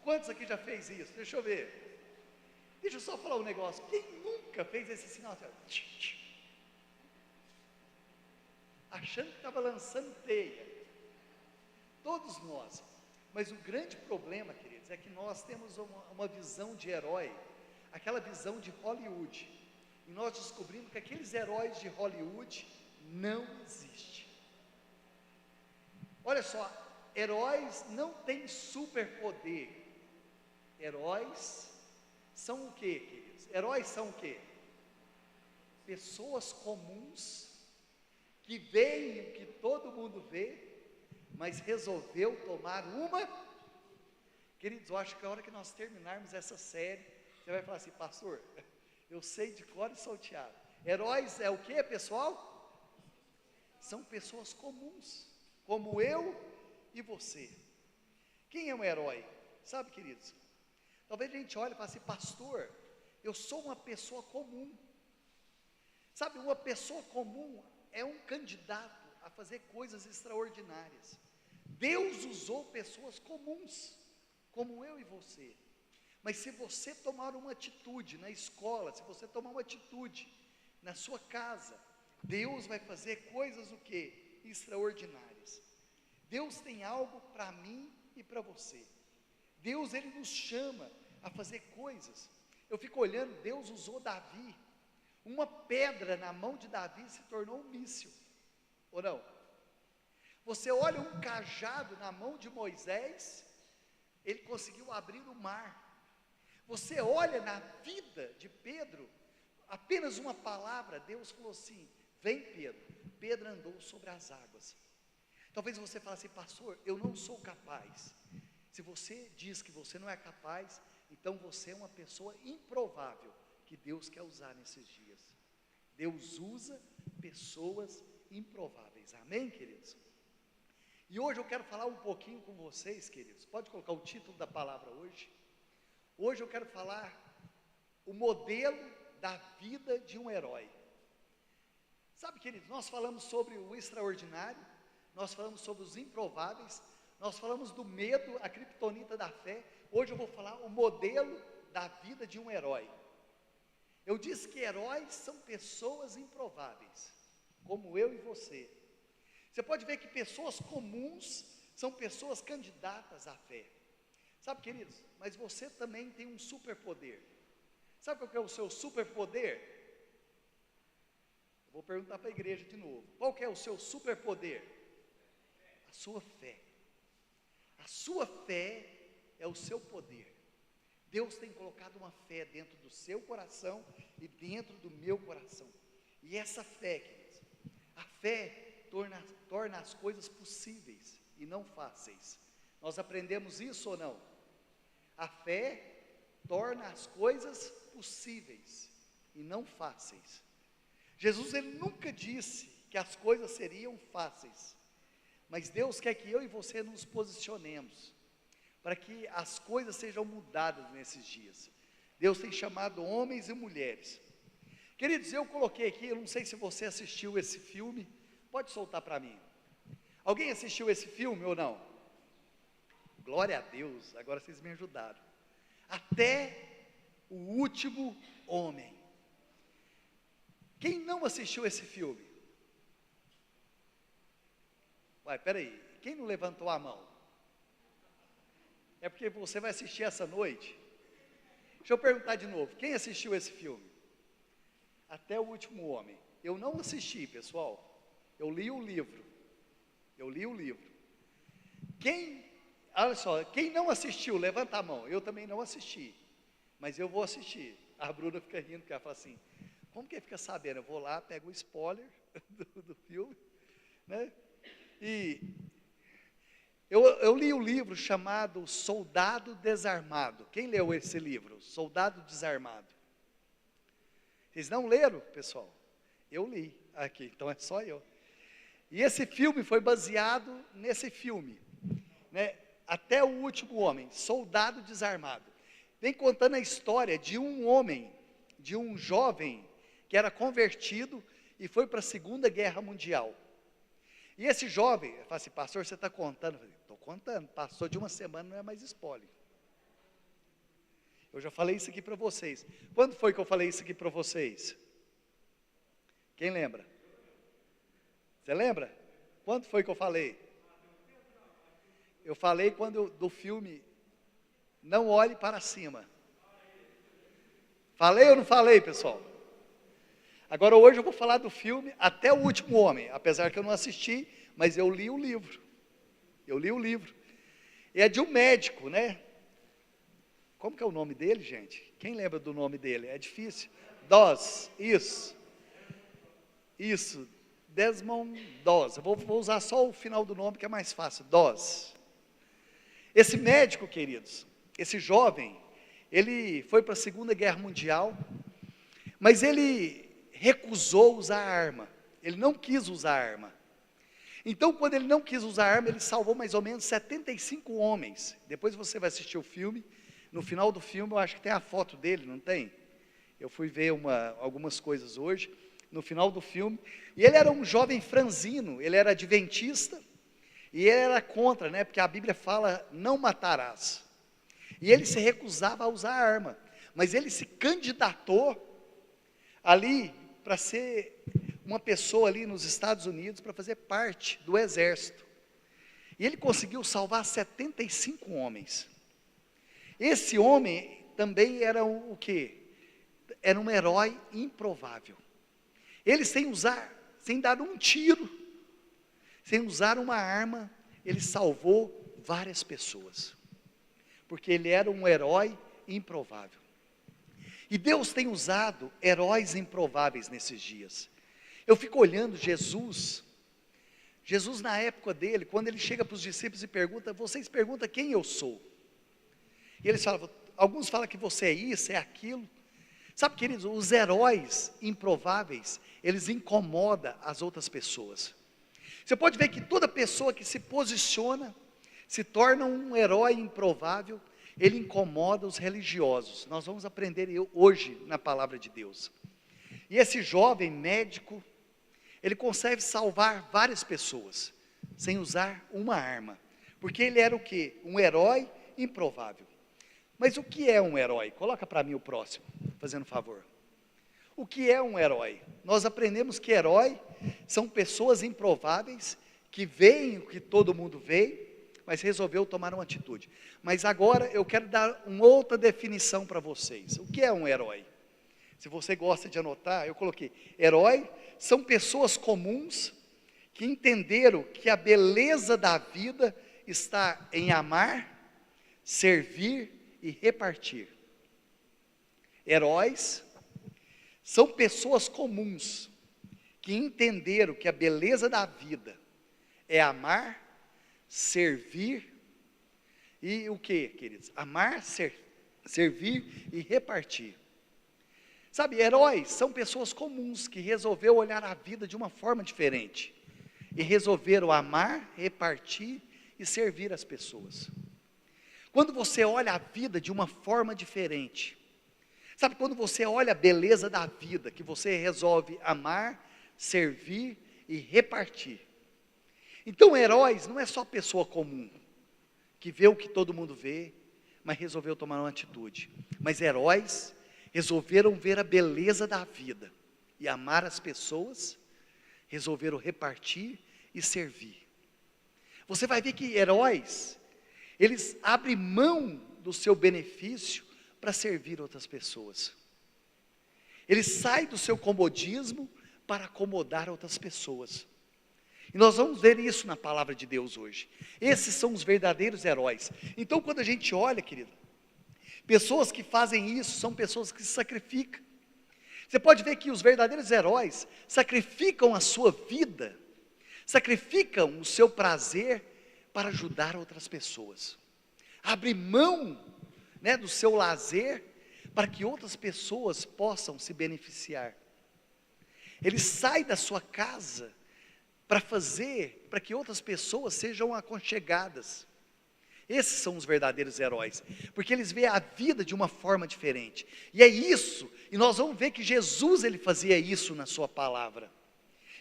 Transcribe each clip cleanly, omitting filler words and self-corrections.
Quantos aqui já fez isso? Deixa eu ver. Deixa eu só falar um negócio. Quem nunca fez esse sinal assim, ó, achando que estava lançando teia? Todos nós. Mas o grande problema, queridos, é que nós temos uma visão de herói, aquela visão de Hollywood, e nós descobrimos que aqueles heróis de Hollywood não existem. Olha só, heróis não têm superpoder. Heróis são o quê, queridos? Heróis são o quê? Pessoas comuns, que veem o que todo mundo vê, mas resolveu tomar uma. Queridos, eu acho que a hora que nós terminarmos essa série, você vai falar assim, pastor, eu sei de cor e salteado. Heróis é o que, pessoal? São pessoas comuns, como eu e você. Quem é um herói? Sabe, queridos, talvez a gente olhe e fale assim, pastor, eu sou uma pessoa comum. Sabe, uma pessoa comum é um candidato a fazer coisas extraordinárias. Deus usou pessoas comuns, como eu e você. Mas se você tomar uma atitude na escola, se você tomar uma atitude na sua casa, Deus vai fazer coisas o quê? Extraordinárias. Deus tem algo para mim e para você. Deus, Ele nos chama a fazer coisas. Eu fico olhando, Deus usou Davi. Uma pedra na mão de Davi se tornou um míssil, ou não? Você olha um cajado na mão de Moisés, ele conseguiu abrir o mar. Você olha na vida de Pedro, apenas uma palavra, Deus falou assim, vem Pedro. Pedro andou sobre as águas. Talvez você fale assim, pastor, eu não sou capaz. Se você diz que você não é capaz, então você é uma pessoa improvável, que Deus quer usar nesses dias. Deus usa pessoas improváveis, amém, queridos? E hoje eu quero falar um pouquinho com vocês, queridos, pode colocar o título da palavra hoje. Hoje eu quero falar o modelo da vida de um herói. Sabe, queridos, nós falamos sobre o extraordinário, nós falamos sobre os improváveis, nós falamos do medo, a criptonita da fé. Hoje eu vou falar o modelo da vida de um herói. Eu disse que heróis são pessoas improváveis, como eu e você. Você pode ver que pessoas comuns são pessoas candidatas à fé. Sabe, queridos, mas você também tem um superpoder. Sabe qual que é o seu superpoder? Eu vou perguntar para a igreja de novo. Qual que é o seu superpoder? A sua fé. A sua fé é o seu poder. Deus tem colocado uma fé dentro do seu coração e dentro do meu coração. E essa fé, queridos, a fé torna as coisas possíveis e não fáceis. Nós aprendemos isso ou não? A fé torna as coisas possíveis e não fáceis. Jesus, Ele nunca disse que as coisas seriam fáceis, mas Deus quer que eu e você nos posicionemos para que as coisas sejam mudadas nesses dias. Deus tem chamado homens e mulheres. Queridos, eu coloquei aqui, eu não sei se você assistiu esse filme, pode soltar para mim. Alguém assistiu esse filme ou não? Glória a Deus, agora vocês me ajudaram. Até o Último Homem. Quem não assistiu esse filme? Uai, peraí, quem não levantou a mão? É porque você vai assistir essa noite? Deixa eu perguntar de novo, quem assistiu esse filme? Até o Último Homem. Eu não assisti, pessoal. Eu li o livro. Olha só, quem não assistiu, levanta a mão. Eu também não assisti, mas eu vou assistir. A Bruna fica rindo, porque ela fala assim, como que fica sabendo? Eu vou lá, pego o spoiler do filme, né? E eu li o livro chamado Soldado Desarmado. Quem leu esse livro? Soldado Desarmado. Vocês não leram, pessoal? Eu li aqui, então é só eu. E esse filme foi baseado nesse filme, né? Até o Último Homem, Soldado Desarmado. Vem contando a história de um homem, de um jovem que era convertido e foi para a Segunda Guerra Mundial. E esse jovem, eu falo assim, pastor, você está contando? Eu falei, estou contando, passou de uma semana, não é mais spoiler. Eu já falei isso aqui para vocês. Quando foi que eu falei isso aqui para vocês? Quem lembra? Você lembra? Quando foi que eu falei? Eu falei do filme Não Olhe para Cima. Falei ou não falei, pessoal? Agora hoje eu vou falar do filme Até o Último Homem, apesar que eu não assisti, mas eu li o livro. Eu li o livro. É de um médico, né? Como que é o nome dele, gente? Quem lembra do nome dele? É difícil. Doss, isso. Isso, Desmond Doss. Eu vou usar só o final do nome que é mais fácil, Doss. Esse médico, queridos, esse jovem, ele foi para a Segunda Guerra Mundial, mas ele recusou usar arma. Ele não quis usar arma. Então, quando ele não quis usar arma, ele salvou mais ou menos 75 homens. Depois você vai assistir o filme. No final do filme, eu acho que tem a foto dele, não tem? Eu fui ver algumas coisas hoje, no final do filme. E ele era um jovem franzino, ele era adventista, e ele era contra, né? Porque a Bíblia fala, não matarás. E ele se recusava a usar arma. Mas ele se candidatou ali para ser uma pessoa ali nos Estados Unidos, para fazer parte do exército. E ele conseguiu salvar 75 homens. Esse homem também era o quê? Era um herói improvável. Ele sem dar um tiro, sem usar uma arma, ele salvou várias pessoas. Porque ele era um herói improvável. E Deus tem usado heróis improváveis nesses dias. Eu fico olhando Jesus na época dele, quando ele chega para os discípulos e pergunta, vocês perguntam quem eu sou? E eles falam, alguns falam que você é isso, é aquilo. Sabe, queridos, os heróis improváveis, eles incomodam as outras pessoas. Você pode ver que toda pessoa que se posiciona, se torna um herói improvável, ele incomoda os religiosos. Nós vamos aprender hoje na palavra de Deus. E esse jovem médico, ele consegue salvar várias pessoas, sem usar uma arma. Porque ele era o quê? Um herói improvável. Mas o que é um herói? Coloca para mim o próximo, fazendo favor. O que é um herói? Nós aprendemos que herói são pessoas improváveis, que veem o que todo mundo vê, mas resolveu tomar uma atitude. Mas agora eu quero dar uma outra definição para vocês. O que é um herói? Se você gosta de anotar, eu coloquei, herói são pessoas comuns, que entenderam que a beleza da vida está em amar, servir e repartir. Heróis são pessoas comuns que entenderam que a beleza da vida é amar, servir e o que, queridos? Amar, servir e repartir. Sabe, heróis são pessoas comuns que resolveram olhar a vida de uma forma diferente e resolveram amar, repartir e servir as pessoas. Quando você olha a vida de uma forma diferente, sabe, quando você olha a beleza da vida, que você resolve amar, servir e repartir. Então, heróis não é só pessoa comum, que vê o que todo mundo vê, mas resolveu tomar uma atitude. Mas heróis resolveram ver a beleza da vida e amar as pessoas, resolveram repartir e servir. Você vai ver que heróis, eles abrem mão do seu benefício para servir outras pessoas. Eles saem do seu comodismo para acomodar outras pessoas. E nós vamos ver isso na palavra de Deus hoje. Esses são os verdadeiros heróis. Então, quando a gente olha, querido, pessoas que fazem isso são pessoas que se sacrificam. Você pode ver que os verdadeiros heróis sacrificam a sua vida, sacrificam o seu prazer para ajudar outras pessoas. Abre mão, né, do seu lazer para que outras pessoas possam se beneficiar. Ele sai da sua casa para que outras pessoas sejam aconchegadas. Esses são os verdadeiros heróis, porque eles veem a vida de uma forma diferente. E é isso, e nós vamos ver que Jesus, ele fazia isso na sua palavra.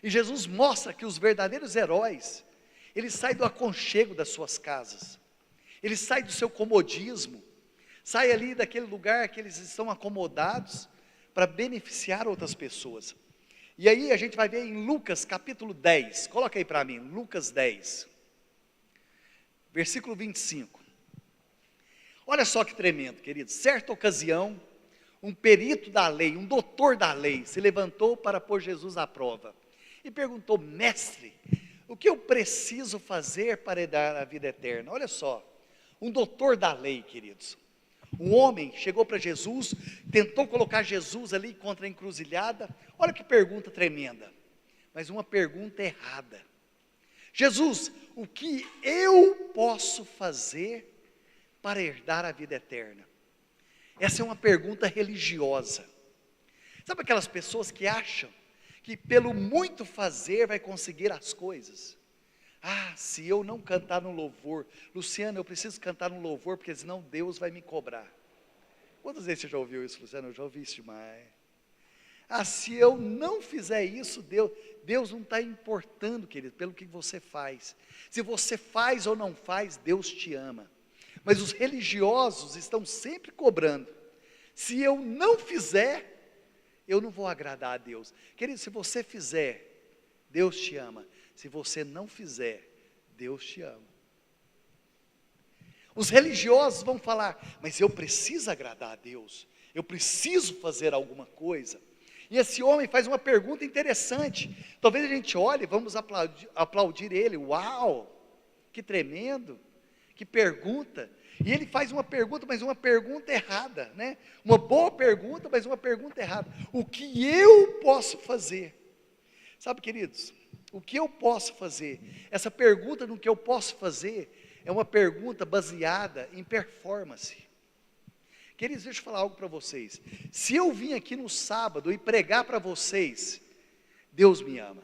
E Jesus mostra que os verdadeiros heróis, eles saem do aconchego das suas casas, eles saem do seu comodismo, sai ali daquele lugar que eles estão acomodados para beneficiar outras pessoas. E aí a gente vai ver em Lucas capítulo 10, coloca aí para mim, Lucas 10, versículo 25. Olha só que tremendo, queridos. Certa ocasião, um perito da lei, um doutor da lei, se levantou para pôr Jesus à prova e perguntou: mestre, o que eu preciso fazer para herdar a vida eterna? Olha só, um doutor da lei, queridos. Um homem chegou para Jesus, tentou colocar Jesus ali contra a encruzilhada. Olha que pergunta tremenda, mas uma pergunta errada. Jesus, o que eu posso fazer para herdar a vida eterna? Essa é uma pergunta religiosa. Sabe aquelas pessoas que acham que pelo muito fazer vai conseguir as coisas? Ah, se eu não cantar no louvor, Luciano, eu preciso cantar no louvor, porque senão Deus vai me cobrar. Quantas vezes você já ouviu isso, Luciano? Eu já ouvi isso demais. Ah, se eu não fizer isso, Deus não está importando, querido, pelo que você faz. Se você faz ou não faz, Deus te ama. Mas os religiosos estão sempre cobrando. Se eu não fizer, eu não vou agradar a Deus. Querido, se você fizer, Deus te ama. Se você não fizer, Deus te ama. Os religiosos vão falar: mas eu preciso agradar a Deus, eu preciso fazer alguma coisa. E esse homem faz uma pergunta interessante. Talvez a gente olhe e vamos aplaudir ele. Uau, que tremendo, que pergunta. E ele faz uma pergunta, mas uma pergunta errada, né? Uma boa pergunta, mas uma pergunta errada. O que eu posso fazer? Sabe, queridos, o que eu posso fazer? Essa pergunta no que eu posso fazer é uma pergunta baseada em performance. Queridos, deixa eu falar algo para vocês. Se eu vim aqui no sábado e pregar para vocês, Deus me ama.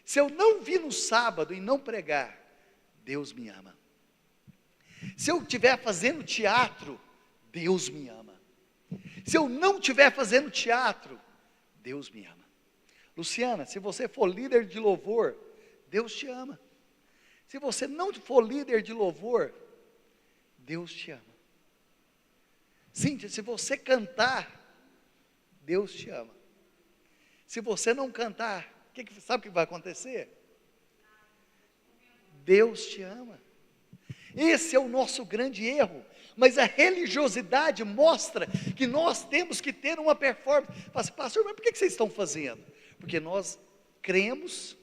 Se eu não vir no sábado e não pregar, Deus me ama. Se eu estiver fazendo teatro, Deus me ama. Se eu não estiver fazendo teatro, Deus me ama. Luciana, se você for líder de louvor, Deus te ama. Se você não for líder de louvor, Deus te ama. Cíntia, se você cantar, Deus te ama. Se você não cantar, sabe o que vai acontecer? Deus te ama. Esse é o nosso grande erro. Mas a religiosidade mostra que nós temos que ter uma performance. Fala assim: pastor, mas por que vocês estão fazendo? Porque nós cremos,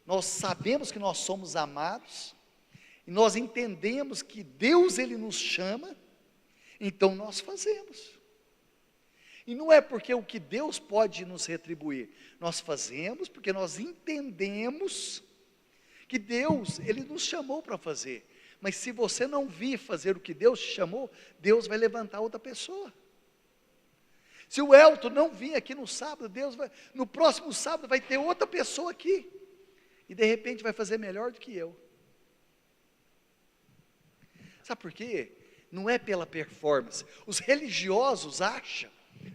nós sabemos que nós somos amados, e nós entendemos que Deus, Ele nos chama, então nós fazemos. E não é porque o que Deus pode nos retribuir, nós fazemos porque nós entendemos que Deus, Ele nos chamou para fazer. Mas se você não vir fazer o que Deus te chamou, Deus vai levantar outra pessoa. Se o Elton não vir aqui no sábado, no próximo sábado vai ter outra pessoa aqui, e de repente vai fazer melhor do que eu. Sabe por quê? Não é pela performance. Os religiosos acham: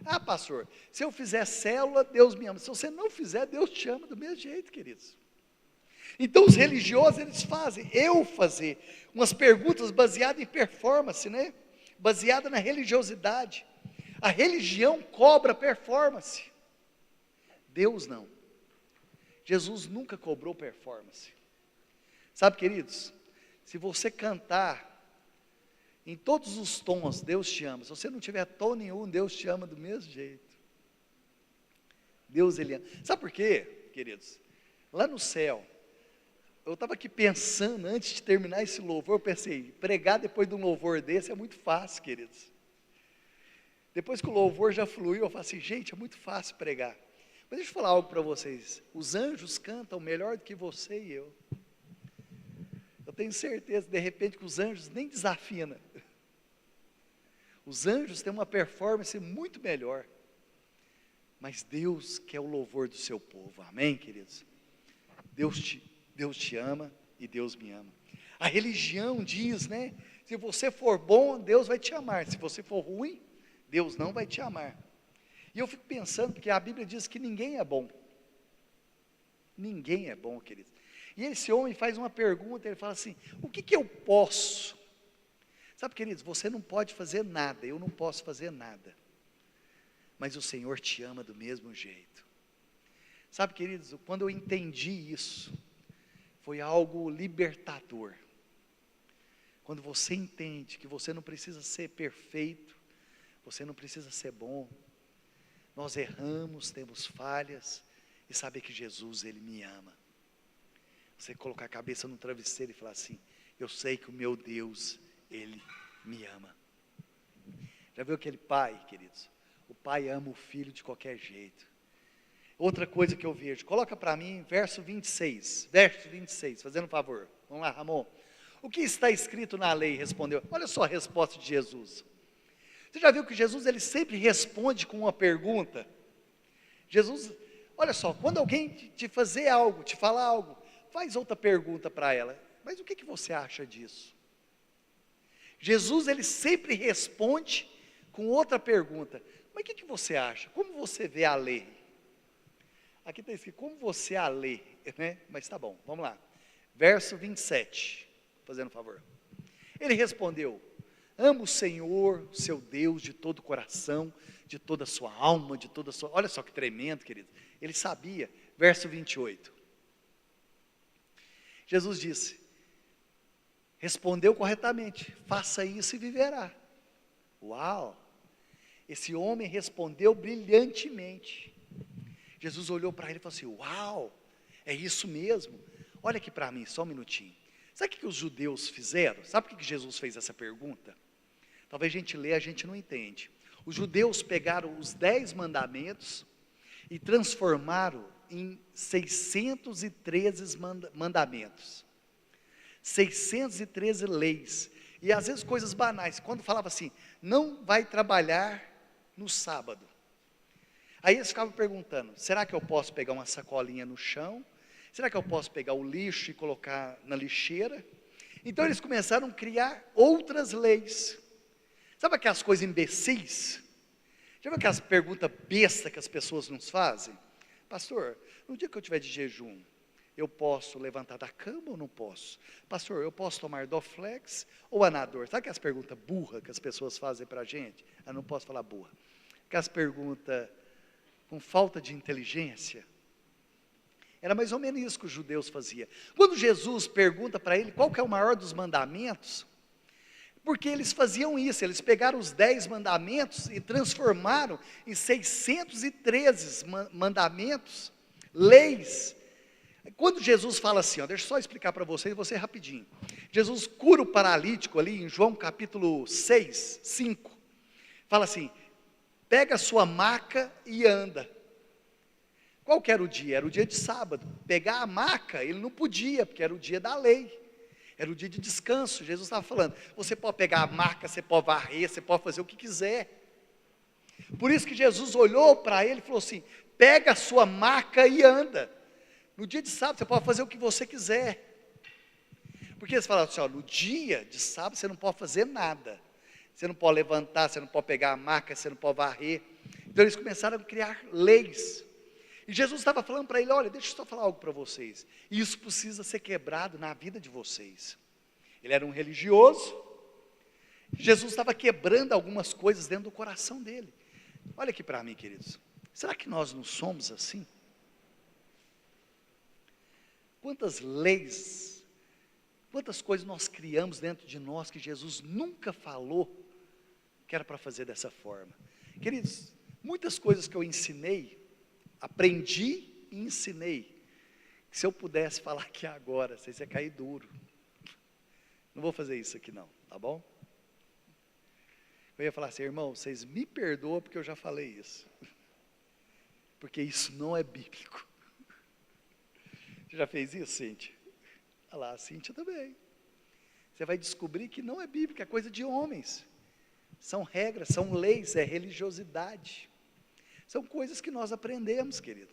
ah, pastor, se eu fizer célula, Deus me ama. Se você não fizer, Deus te ama do mesmo jeito, queridos. Então os religiosos, eles fazem, umas perguntas baseadas em performance, né? Baseada na religiosidade. A religião cobra performance. Deus não. Jesus nunca cobrou performance. Sabe, queridos, se você cantar em todos os tons, Deus te ama. Se você não tiver tom nenhum, Deus te ama do mesmo jeito. Deus, Ele ama. Sabe por quê, queridos? Lá no céu, eu estava aqui pensando, antes de terminar esse louvor, eu pensei: pregar depois de um louvor desse é muito fácil, queridos. Depois que o louvor já fluiu, eu falei assim: gente, é muito fácil pregar. Mas deixa eu falar algo para vocês: os anjos cantam melhor do que você e eu. Eu tenho certeza, de repente, que os anjos nem desafinam. Os anjos têm uma performance muito melhor. Mas Deus quer o louvor do seu povo, amém, queridos? Deus te ama e Deus me ama. A religião diz, né? Se você for bom, Deus vai te amar. Se você for ruim, Deus não vai te amar. E eu fico pensando, porque a Bíblia diz que ninguém é bom. Ninguém é bom, queridos. E esse homem faz uma pergunta, ele fala assim: o que eu posso? Sabe, queridos, você não pode fazer nada, eu não posso fazer nada, mas o Senhor te ama do mesmo jeito. Sabe, queridos, quando eu entendi isso, foi algo libertador. Quando você entende que você não precisa ser perfeito, você não precisa ser bom, nós erramos, temos falhas, e saber que Jesus, Ele me ama. Você colocar a cabeça no travesseiro e falar assim: eu sei que o meu Deus, Ele me ama. Já viu aquele pai, queridos? O pai ama o filho de qualquer jeito. Outra coisa que eu vejo, coloca para mim verso 26, fazendo um favor. Vamos lá, Ramon. O que está escrito na lei? Respondeu. Olha só a resposta de Jesus. Você já viu que Jesus, ele sempre responde com uma pergunta? Jesus, olha só, quando alguém te fazer algo, te falar algo, faz outra pergunta para ela. Mas o que você acha disso? Jesus, ele sempre responde com outra pergunta. Mas o que você acha? Como você vê a lei? Aqui está escrito, como você a lê, né? Mas tá bom, vamos lá. Verso 27, fazendo um favor. Ele respondeu: ama o Senhor, seu Deus, de todo o coração, de toda a sua alma, de toda a sua... Olha só que tremendo, querido. Ele sabia. Verso 28. Jesus disse, respondeu corretamente, faça isso e viverá. Uau! Esse homem respondeu brilhantemente. Jesus olhou para ele e falou assim: uau, é isso mesmo. Olha aqui para mim, só um minutinho. Sabe o que os judeus fizeram? Sabe por que Jesus fez essa pergunta? Talvez a gente lê, a gente não entende. Os judeus pegaram os 10 mandamentos e transformaram em 613 mandamentos. 613 leis. E às vezes coisas banais. Quando falava assim, não vai trabalhar no sábado. Aí eles ficavam perguntando, será que eu posso pegar uma sacolinha no chão? Será que eu posso pegar o lixo e colocar na lixeira? Então eles começaram a criar outras leis. Sabe aquelas coisas imbecis? Já viu aquelas perguntas bestas que as pessoas nos fazem? Pastor, no dia que eu estiver de jejum, eu posso levantar da cama ou não posso? Pastor, eu posso tomar Doflex ou Anador? Sabe aquelas perguntas burras que as pessoas fazem para a gente? Eu não posso falar burra. Aquelas perguntas com falta de inteligência. Era mais ou menos isso que os judeus faziam. Quando Jesus pergunta para ele qual que é o maior dos mandamentos, porque eles faziam isso, eles pegaram os 10 mandamentos e transformaram em 613 mandamentos, leis. Quando Jesus fala assim, deixa eu só explicar para vocês, você rapidinho. Jesus cura o paralítico ali em João capítulo 6, 5. Fala assim, pega a sua maca e anda. Qual que era o dia? Era o dia de sábado. Pegar a maca, ele não podia, porque era o dia da lei. Era o dia de descanso. Jesus estava falando, você pode pegar a maca, você pode varrer, você pode fazer o que quiser. Por isso que Jesus olhou para ele e falou assim, pega a sua maca e anda. No dia de sábado você pode fazer o que você quiser. Porque eles falaram assim, no dia de sábado você não pode fazer nada. Você não pode levantar, você não pode pegar a maca, você não pode varrer. Então eles começaram a criar leis. E Jesus estava falando para ele, olha, deixa eu só falar algo para vocês. Isso precisa ser quebrado na vida de vocês. Ele era um religioso. Jesus estava quebrando algumas coisas dentro do coração dele. Olha aqui para mim, queridos. Será que nós não somos assim? Quantas leis, quantas coisas nós criamos dentro de nós que Jesus nunca falou que era para fazer dessa forma. Queridos, muitas coisas que eu ensinei, aprendi e ensinei, que se eu pudesse falar aqui agora, vocês iam cair duro. Não vou fazer isso aqui não, tá bom? Eu ia falar assim, irmão, vocês me perdoam porque eu já falei isso. Porque isso não é bíblico. Você já fez isso, Cíntia? Olha lá, a Cíntia também. Você vai descobrir que não é bíblico, é coisa de homens. São regras, são leis, é religiosidade. São coisas que nós aprendemos, querido.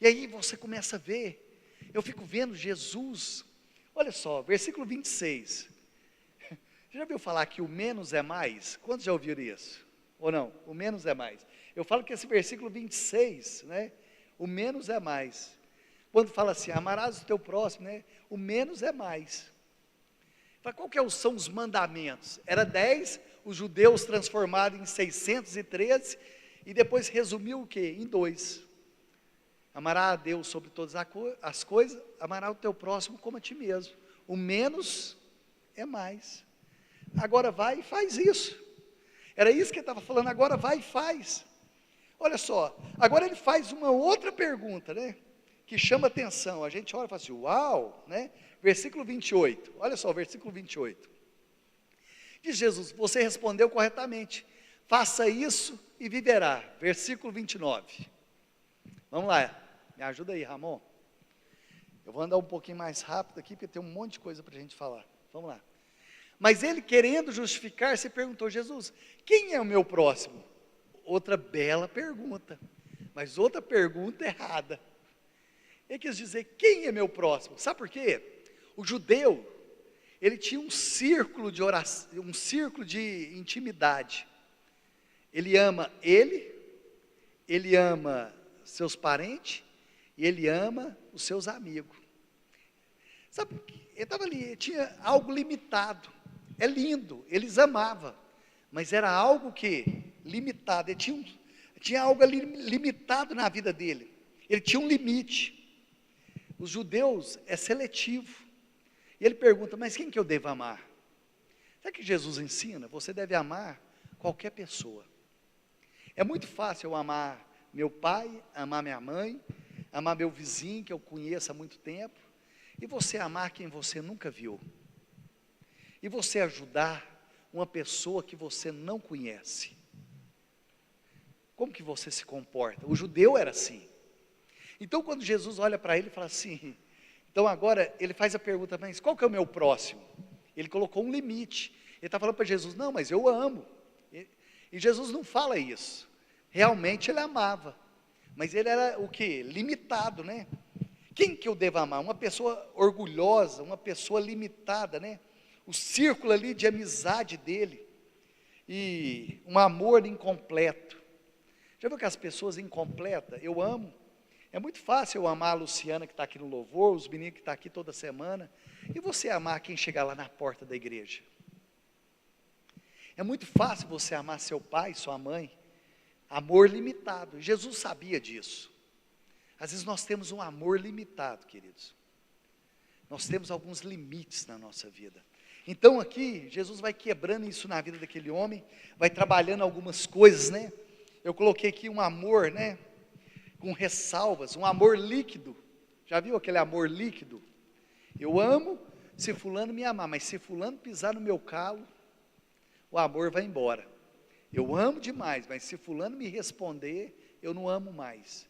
E aí você começa a ver, eu fico vendo Jesus, olha só, versículo 26. Você já ouviu falar que o menos é mais? Quantos já ouviram isso? Ou não? O menos é mais. Eu falo que esse versículo 26, né? O menos é mais. Quando fala assim, amarás o teu próximo, né? O menos é mais. Fala, são os mandamentos? Era 10, os judeus transformaram em 613, e depois resumiu o quê? Em 2. Amará a Deus sobre todas as coisas, amará o teu próximo como a ti mesmo. O menos é mais. Agora vai e faz isso. Era isso que ele estava falando, agora vai e faz. Olha só, agora ele faz uma outra pergunta, né? Que chama atenção. A gente olha e fala assim, uau, né? Versículo 28, olha só, versículo 28. Diz Jesus, você respondeu corretamente, faça isso e viverá. Versículo 29. Vamos lá, me ajuda aí, Ramon. Eu vou andar um pouquinho mais rápido aqui, porque tem um monte de coisa para a gente falar. Vamos lá. Mas ele, querendo justificar-se, perguntou, Jesus, quem é o meu próximo? Outra bela pergunta, mas outra pergunta errada. Ele quis dizer, quem é meu próximo? Sabe por quê? O judeu, ele tinha um círculo de oração, um círculo de intimidade. Ele ama ele ama seus parentes, e ele ama os seus amigos. Sabe, ele estava ali, ele tinha algo limitado. É lindo, eles amavam, mas era algo que limitado. Ele tinha algo limitado na vida dele. Ele tinha um limite. Os judeus é seletivo. E ele pergunta, mas quem que eu devo amar? Sabe que Jesus ensina? Você deve amar qualquer pessoa. É muito fácil eu amar meu pai, amar minha mãe, amar meu vizinho que eu conheço há muito tempo, e você amar quem você nunca viu. E você ajudar uma pessoa que você não conhece. Como que você se comporta? O judeu era assim. Então quando Jesus olha para ele e fala assim, então agora ele faz a pergunta, mas qual que é o meu próximo? Ele colocou um limite. Ele está falando para Jesus, não, mas eu amo. E Jesus não fala isso. Realmente ele amava. Mas ele era o quê? Limitado, né? Quem que eu devo amar? Uma pessoa orgulhosa, uma pessoa limitada, né? O círculo ali de amizade dele. E um amor incompleto. Já viu que as pessoas incompletas, eu amo. É muito fácil eu amar a Luciana que está aqui no louvor, os meninos que estão aqui toda semana, e você amar quem chegar lá na porta da igreja. É muito fácil você amar seu pai, sua mãe, amor limitado. Jesus sabia disso. Às vezes nós temos um amor limitado, queridos. Nós temos alguns limites na nossa vida. Então aqui, Jesus vai quebrando isso na vida daquele homem, vai trabalhando algumas coisas, né? Eu coloquei aqui um amor, né? Com ressalvas, um amor líquido. Já viu aquele amor líquido? Eu amo se fulano me amar, mas se fulano pisar no meu calo, o amor vai embora. Eu amo demais, mas se fulano me responder, eu não amo mais.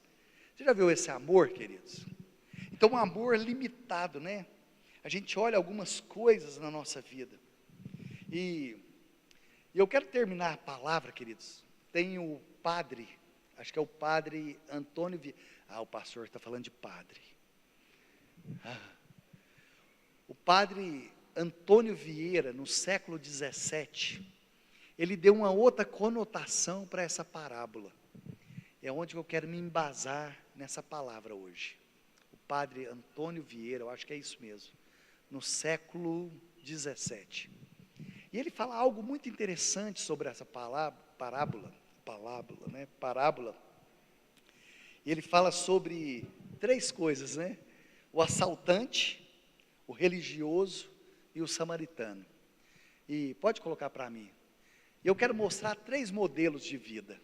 Você já viu esse amor, queridos? Então um amor limitado, né? A gente olha algumas coisas na nossa vida. E eu quero terminar a palavra, queridos. Tem o padre, acho que é o padre Antônio Vieira. O pastor está falando de padre. O padre Antônio Vieira, no século 17, ele deu uma outra conotação para essa parábola. É onde eu quero me embasar nessa palavra hoje. O padre Antônio Vieira, eu acho que é isso mesmo, no século 17. E ele fala algo muito interessante sobre essa parábola. Ele fala sobre 3 coisas, né? O assaltante, o religioso e o samaritano. E pode colocar para mim. Eu quero mostrar 3 modelos de vida.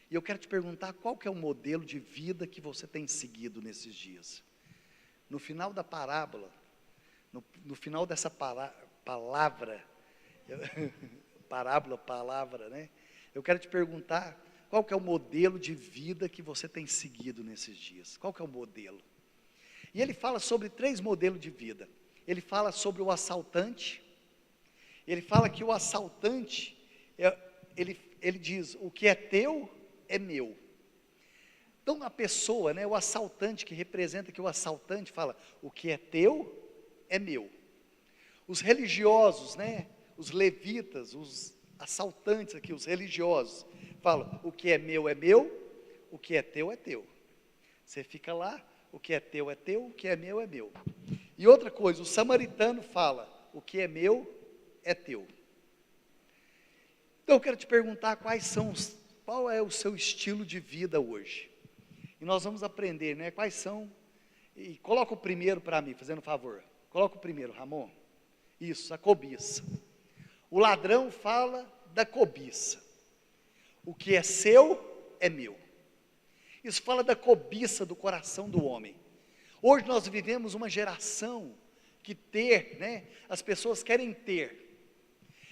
E eu quero te perguntar qual que é o modelo de vida que você tem seguido nesses dias. No final da parábola, no final dessa palavra, palavra, né? Eu quero te perguntar qual que é o modelo de vida que você tem seguido nesses dias. Qual que é o modelo? E ele fala sobre 3 modelos de vida. Ele fala sobre o assaltante. Ele fala que o assaltante, ele diz, o que é teu é meu. Então a pessoa, né, o assaltante, que representa que o assaltante fala, o que é teu é meu. Os religiosos, né, os levitas, os assaltantes aqui, os religiosos, falam, o que é meu, o que é teu é teu. Você fica lá, o que é teu, o que é meu. E outra coisa, o samaritano fala, o que é meu é teu. Então eu quero te perguntar qual é o seu estilo de vida hoje. E nós vamos aprender, né, quais são, e coloca o primeiro para mim, fazendo um favor. Coloca o primeiro, Ramon. Isso, a cobiça. O ladrão fala da cobiça. O que é seu é meu. Isso fala da cobiça do coração do homem. Hoje nós vivemos uma geração que as pessoas querem ter.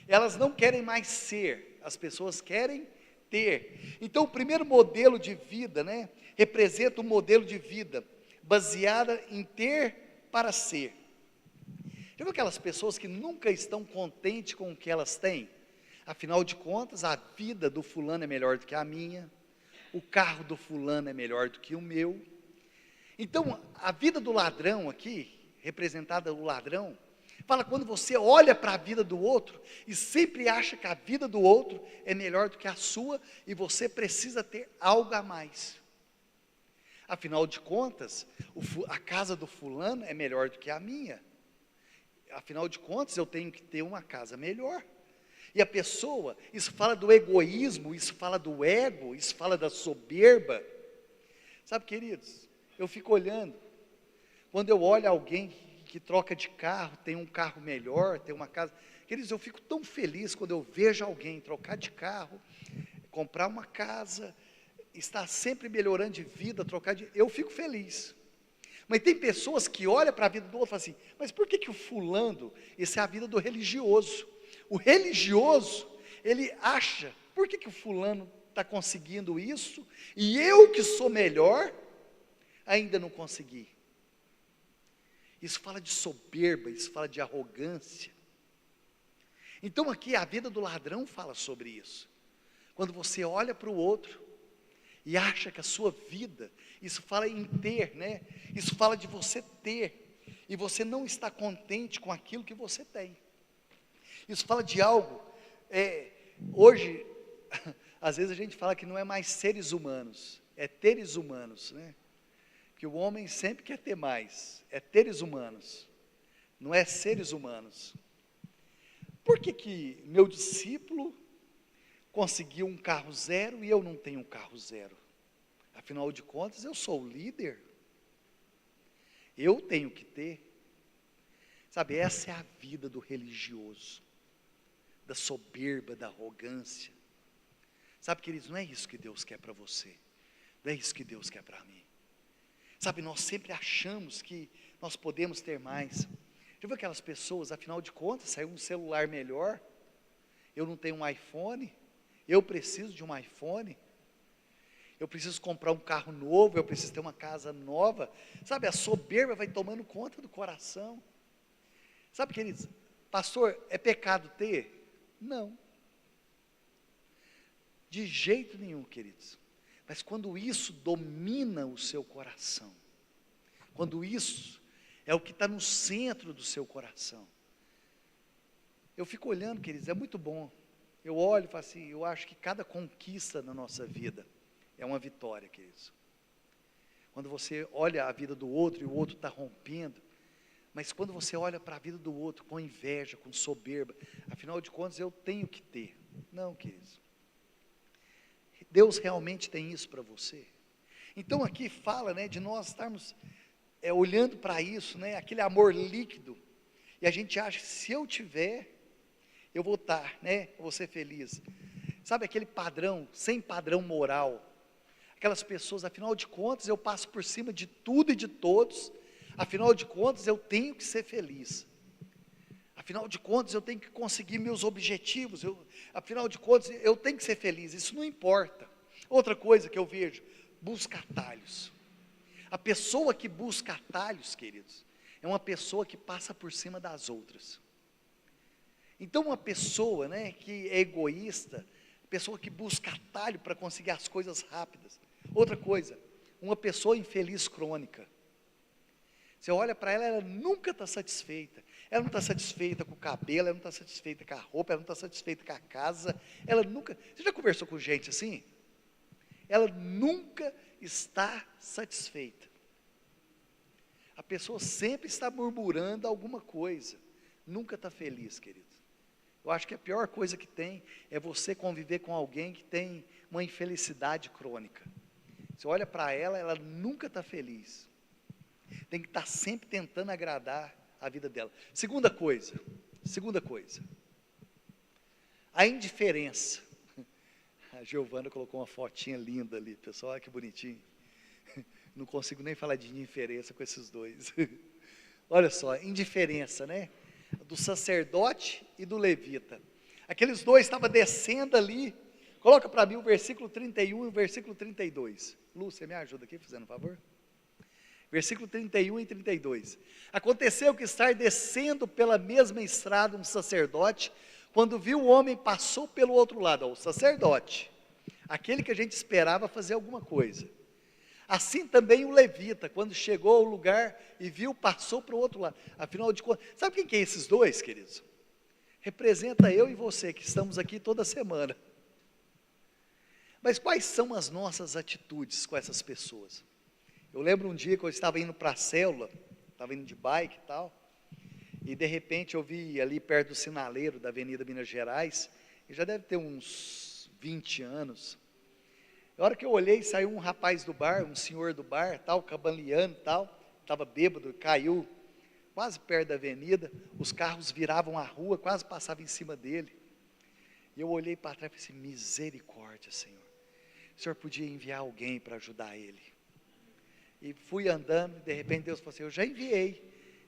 Elas não querem mais ser, as pessoas querem ter. Então o primeiro modelo de vida, representa um modelo de vida baseada em ter para ser. Já viu aquelas pessoas que nunca estão contentes com o que elas têm? Afinal de contas, a vida do fulano é melhor do que a minha, o carro do fulano é melhor do que o meu. Então, a vida do ladrão aqui, representada o ladrão, fala quando você olha para a vida do outro e sempre acha que a vida do outro é melhor do que a sua e você precisa ter algo a mais. Afinal de contas, a casa do fulano é melhor do que a minha. Afinal de contas, eu tenho que ter uma casa melhor. E a pessoa, isso fala do egoísmo, isso fala do ego, isso fala da soberba. Sabe, queridos, eu fico olhando, quando eu olho alguém que troca de carro, tem um carro melhor, tem uma casa, queridos, eu fico tão feliz quando eu vejo alguém trocar de carro, comprar uma casa, estar sempre melhorando de vida, eu fico feliz. Mas tem pessoas que olham para a vida do outro e falam assim, mas por que o fulano, essa é a vida do religioso. O religioso, ele acha, por que o fulano está conseguindo isso, e eu que sou melhor, ainda não consegui. Isso fala de soberba, isso fala de arrogância. Então aqui a vida do ladrão fala sobre isso. Quando você olha para o outro e acha que a sua vida, isso fala em ter, isso fala de você ter, e você não está contente com aquilo que você tem. Isso fala de algo, hoje, às vezes a gente fala que não é mais seres humanos, é teres humanos, que o homem sempre quer ter mais, é teres humanos, não é seres humanos. Por que meu discípulo conseguiu um carro zero e eu não tenho um carro zero? Afinal de contas, eu sou o líder, eu tenho que ter. Sabe, essa é a vida do religioso, da soberba, da arrogância. Sabe, queridos, não é isso que Deus quer para você, não é isso que Deus quer para mim. Sabe, nós sempre achamos que nós podemos ter mais. Já viu aquelas pessoas, afinal de contas, saiu um celular melhor, eu não tenho um iPhone, eu preciso de um iPhone, eu preciso comprar um carro novo, eu preciso ter uma casa nova. Sabe, a soberba vai tomando conta do coração. Sabe, queridos, pastor, é pecado ter? Não. De jeito nenhum, queridos. Mas quando isso domina o seu coração, quando isso é o que está no centro do seu coração, eu fico olhando, queridos, é muito bom. Eu olho e falo assim, eu acho que cada conquista na nossa vida é uma vitória, queridos. Quando você olha a vida do outro e o outro está rompendo, mas quando você olha para a vida do outro com inveja, com soberba, afinal de contas eu tenho que ter. Não, queridos. Deus realmente tem isso para você. Então aqui fala, de nós estarmos olhando para isso, aquele amor líquido, e a gente acha que se eu tiver, eu vou estar, eu vou ser feliz. Sabe aquele padrão, sem padrão moral, aquelas pessoas, afinal de contas eu passo por cima de tudo e de todos, afinal de contas eu tenho que ser feliz, afinal de contas eu tenho que conseguir meus objetivos, afinal de contas eu tenho que ser feliz, isso não importa. Outra coisa que eu vejo, busca atalhos. A pessoa que busca atalhos, queridos, é uma pessoa que passa por cima das outras. Então uma pessoa que é egoísta, pessoa que busca atalho para conseguir as coisas rápidas. Outra coisa, uma pessoa infeliz crônica. Você olha para ela, ela nunca está satisfeita. Ela não está satisfeita com o cabelo, ela não está satisfeita com a roupa, ela não está satisfeita com a casa. Ela nunca. Você já conversou com gente assim? Ela nunca está satisfeita. A pessoa sempre está murmurando alguma coisa. nunca está feliz, querido. Eu acho que a pior coisa que tem é você conviver com alguém que tem uma infelicidade crônica. Você olha para ela, ela nunca está feliz. Tem que estar sempre tentando agradar a vida dela. Segunda coisa, a indiferença. A Giovana colocou uma fotinha linda ali, pessoal, olha que bonitinho. Não consigo nem falar de indiferença com esses dois. Olha só, indiferença, né? Do sacerdote e do levita. Aqueles dois estavam descendo ali. Coloca para mim o versículo 31 e o versículo 32. Lu, você me ajuda aqui, fazendo um favor? Versículo 31 e 32. Aconteceu que estar descendo pela mesma estrada um sacerdote, quando viu o homem, passou pelo outro lado. Ó, o sacerdote, aquele que a gente esperava fazer alguma coisa. Assim também o levita, quando chegou ao lugar e viu, passou para o outro lado. Afinal de contas, sabe quem que é esses dois, queridos? Representa eu e você, que estamos aqui toda semana. Mas quais são as nossas atitudes com essas pessoas? Eu lembro um dia que eu estava indo para a célula, estava indo de bike e tal, e de repente eu vi ali perto do sinaleiro da Avenida Minas Gerais, e já deve ter uns 20 anos. Na hora que eu olhei, saiu um rapaz do bar, um senhor do bar, tal, cambaleando, tal, estava bêbado, caiu quase perto da avenida, os carros viravam a rua, quase passavam em cima dele. E eu olhei para trás e falei assim, misericórdia, Senhor. O Senhor podia enviar alguém para ajudar ele. E fui andando, e de repente Deus falou assim, eu já enviei.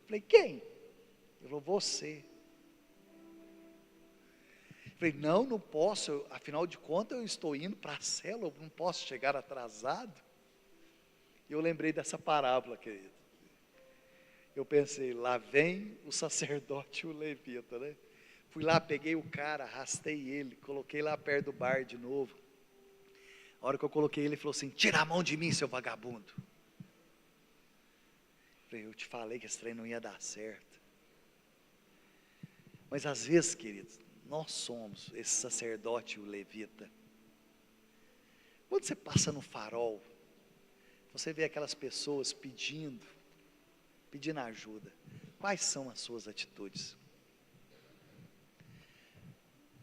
Falei, quem? Ele falou, você. Falei, não posso, afinal de contas eu estou indo para a célula, eu não posso chegar atrasado. E eu lembrei dessa parábola, querido. Eu pensei, lá vem o sacerdote e o levita, né? Fui lá, peguei o cara, arrastei ele, coloquei lá perto do bar de novo. A hora que eu coloquei ele falou assim, tira a mão de mim, seu vagabundo. Falei, eu te falei que esse trem não ia dar certo. Mas às vezes, queridos, nós somos esse sacerdote e o levita. Quando você passa no farol, você vê aquelas pessoas pedindo ajuda. Quais são as suas atitudes?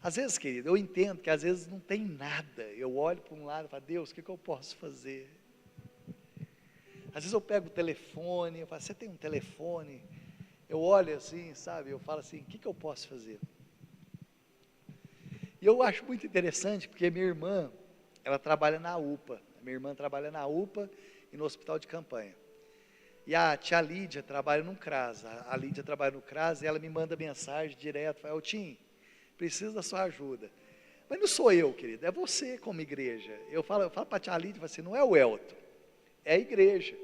Às vezes, querido, eu entendo que às vezes não tem nada. Eu olho para um lado e falo, Deus, o que eu posso fazer? Às vezes eu pego o telefone, eu falo, você tem um telefone? Eu olho assim, sabe, eu falo assim, o que eu posso fazer? E eu acho muito interessante, porque minha irmã, ela trabalha na UPA. Minha irmã trabalha na UPA e no hospital de campanha. E a tia Lídia trabalha no CRAS. A Lídia trabalha no CRAS e ela me manda mensagem direto, fala, Tim, preciso da sua ajuda. Mas não sou eu, querido, é você como igreja. Eu falo para a tia Lídia, assim, não é o Elton, é a igreja.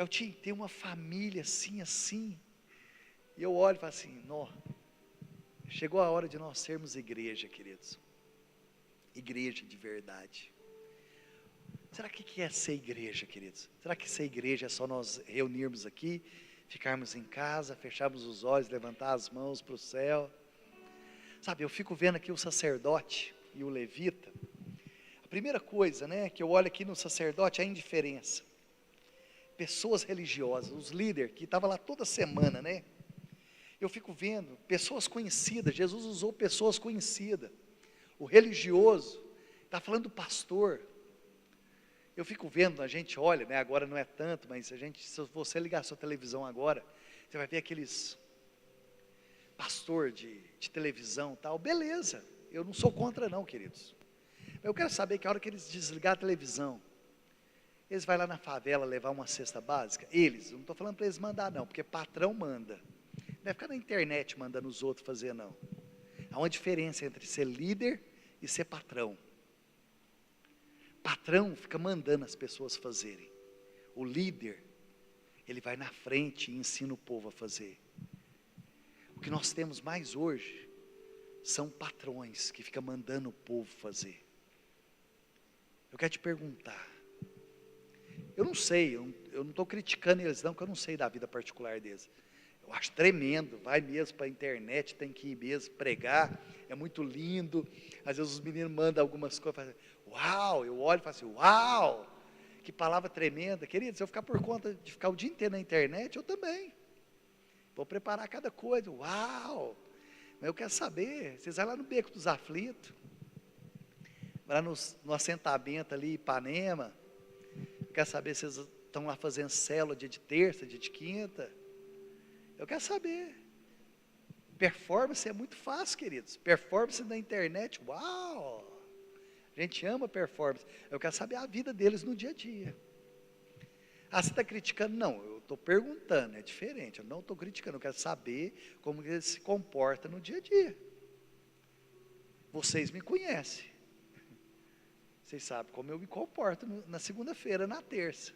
Tim, tem uma família assim, assim. E eu olho e falo assim, nó, chegou a hora de nós sermos igreja, queridos. Igreja de verdade. Será que é ser igreja, queridos? Será que ser igreja é só nós reunirmos aqui, ficarmos em casa, fecharmos os olhos, levantar as mãos para o céu? Sabe, eu fico vendo aqui o sacerdote e o levita. A primeira coisa, né, que eu olho aqui no sacerdote é a indiferença. Pessoas religiosas, os líderes que estavam lá toda semana, né? Eu fico vendo pessoas conhecidas, Jesus usou pessoas conhecidas. O religioso, está falando do pastor. Eu fico vendo, a gente olha, né, agora não é tanto, mas se você ligar a sua televisão agora, você vai ver aqueles pastor de televisão e tal, beleza, eu não sou contra não, queridos. Eu quero saber que a hora que eles desligar a televisão, eles vão lá na favela levar uma cesta básica? Eles, eu não estou falando para eles mandar não, porque patrão manda. Não vai ficar na internet mandando os outros fazer não. Há uma diferença entre ser líder e ser patrão. Patrão fica mandando as pessoas fazerem. O líder, ele vai na frente e ensina o povo a fazer. O que nós temos mais hoje são patrões que ficam mandando o povo fazer. Eu quero te perguntar. Eu não sei, eu não estou criticando eles não, porque eu não sei da vida particular deles. Eu acho tremendo, vai mesmo para a internet, tem que ir mesmo pregar, é muito lindo. Às vezes os meninos mandam algumas coisas, uau, eu olho e falo assim, uau, que palavra tremenda. Querido, se eu ficar por conta de ficar o dia inteiro na internet, eu também. Vou preparar cada coisa. Uau! Mas eu quero saber, vocês vão lá no Beco dos Aflitos, lá no assentamento ali, Ipanema, eu quero saber se vocês estão lá fazendo célula dia de terça, dia de quinta. Eu quero saber. Performance é muito fácil, queridos. Performance na internet, uau! A gente ama performance. Eu quero saber a vida deles no dia a dia. Ah, você está criticando? Não, eu estou perguntando, é diferente. Eu não estou criticando, eu quero saber como ele se comporta no dia a dia. Vocês me conhecem. Vocês sabem como eu me comporto na segunda-feira, na terça.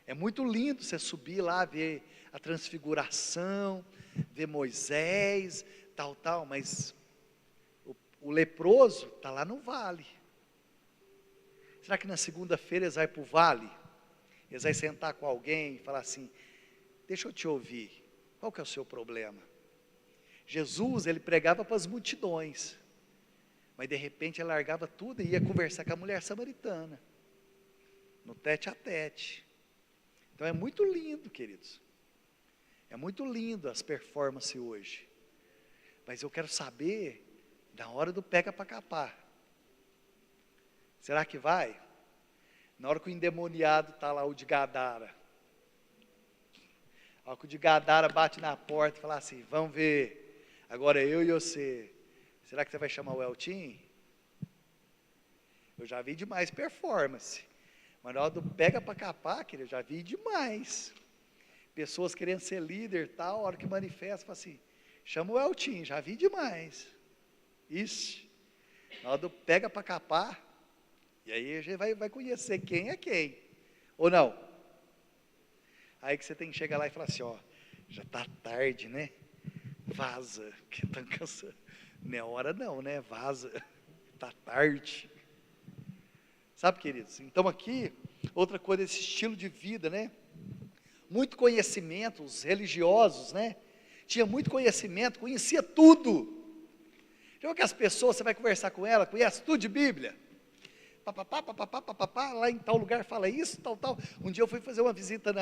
É muito lindo você subir lá, ver a transfiguração, ver Moisés, tal, mas o leproso está lá no vale. Será que na segunda-feira eles vão para o vale? Eles vão sentar com alguém e falar assim, deixa eu te ouvir, qual que é o seu problema? Jesus, ele pregava para as multidões, mas de repente ele largava tudo e ia conversar com a mulher samaritana, no tete a tete. Então é muito lindo, queridos, é muito lindo as performances hoje, mas eu quero saber, na hora do pega para capar, será que vai? Na hora que o endemoniado está lá, o de Gadara, a hora que o de Gadara bate na porta e fala assim, vamos ver, agora eu e você, será que você vai chamar o Eltim? Eu já vi demais performance, mas na hora do pega para capar, querido, eu já vi demais, pessoas querendo ser líder, tal, a hora que manifesta, fala assim, chama o Eltim, já vi demais, isso, na hora do pega para capar, e aí a gente vai conhecer quem é quem, ou não? Aí que você tem que chegar lá e falar assim, ó, já está tarde, né? Vaza, que está cansando. Não é hora não, né? Vaza, está tarde. Sabe, queridos? Então aqui, outra coisa, esse estilo de vida, né? Muito conhecimento, os religiosos, né? Tinha muito conhecimento, conhecia tudo. Então que as pessoas, você vai conversar com ela, conhece tudo de Bíblia. Lá em tal lugar fala isso, tal. Um dia eu fui fazer uma visita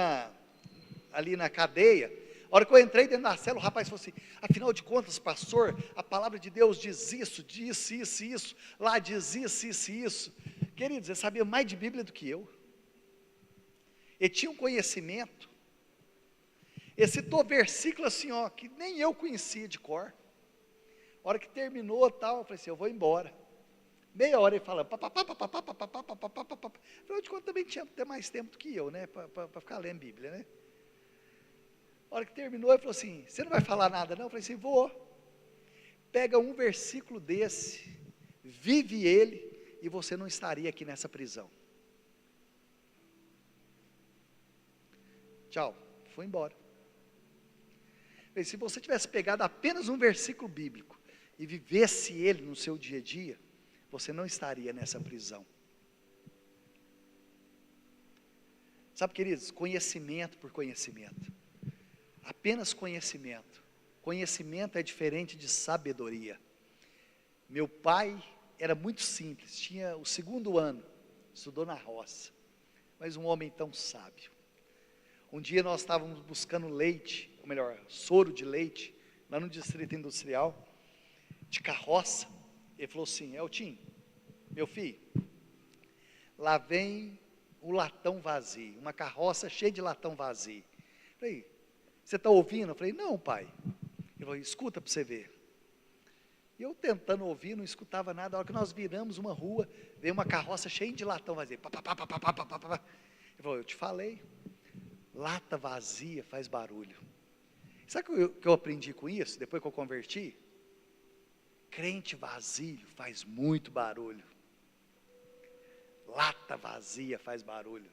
ali na cadeia, a hora que eu entrei dentro da cela, o rapaz falou assim, afinal de contas, pastor, a palavra de Deus diz isso, lá diz isso. Queridos, ele sabia mais de Bíblia do que eu, ele tinha um conhecimento, ele citou versículo assim, ó, que nem eu conhecia de cor, a hora que terminou tal, eu falei assim, eu vou embora. Meia hora ele falando, afinal de contas também tinha até mais tempo do que eu, né, para ficar lendo Bíblia, né. A hora que terminou, ele falou assim, você não vai falar nada não? Eu falei assim, vou. Pega um versículo desse, vive ele, e você não estaria aqui nessa prisão. Tchau, foi embora. Eu falei, se você tivesse pegado apenas um versículo bíblico, e vivesse ele no seu dia a dia, você não estaria nessa prisão. Sabe, queridos, conhecimento por conhecimento, apenas conhecimento, conhecimento é diferente de sabedoria. Meu pai era muito simples, tinha o 2º ano, estudou na roça, mas um homem tão sábio. Um dia nós estávamos buscando leite, ou melhor, soro de leite, lá no distrito industrial, de carroça. Ele falou assim, Eltim, meu filho, lá vem um latão vazio, uma carroça cheia de latão vazio. Eu falei, você está ouvindo? Eu falei, não, pai. Ele falou, escuta para você ver. E eu tentando ouvir, não escutava nada. A hora que nós viramos uma rua, veio uma carroça cheia de latão vazio. Ele falou, eu te falei, lata vazia faz barulho. Sabe o que eu aprendi com isso, depois que eu converti? Crente vazio faz muito barulho. Lata vazia faz barulho.